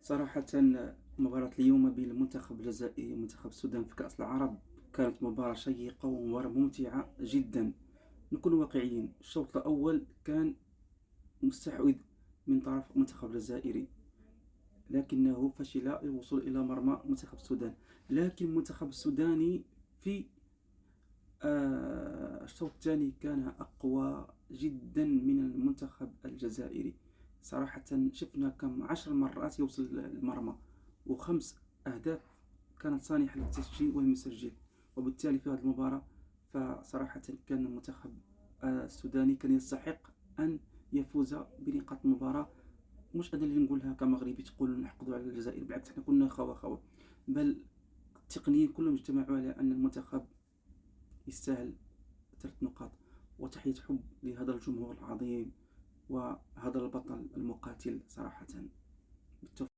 صراحةً مباراة اليوم بين المنتخب الجزائري ومنتخب السودان في كأس العرب كانت مباراة شيقة ومباراة ممتعة جدًا. نكون واقعيين، الشوط الأول كان مستحوذ من طرف المنتخب الجزائري، لكنه فشل الوصول إلى مرمى منتخب السودان. لكن المنتخب السوداني في الشوط الثاني كان أقوى جدًا من المنتخب الجزائري. صراحةً شفنا كم 10 مرات يوصل للمرمى، و5 أهداف كانت صالحة للتسجيل ولم يسجل. وبالتالي في هذه المباراة فصراحةً كان المنتخب السوداني كان يستحق أن يفوز بنقاط المباراة. مش أنا اللي نقولها كمغربي تقول نحقدوا على الجزائر، بالعكس حنا كنا خوا، بل التقنيين كلهم اجتمعوا على أن المنتخب يستاهل 3 نقاط. وتحية حب لهذا الجمهور العظيم وهذا البطل المقاتل صراحةً. بالتوفيق.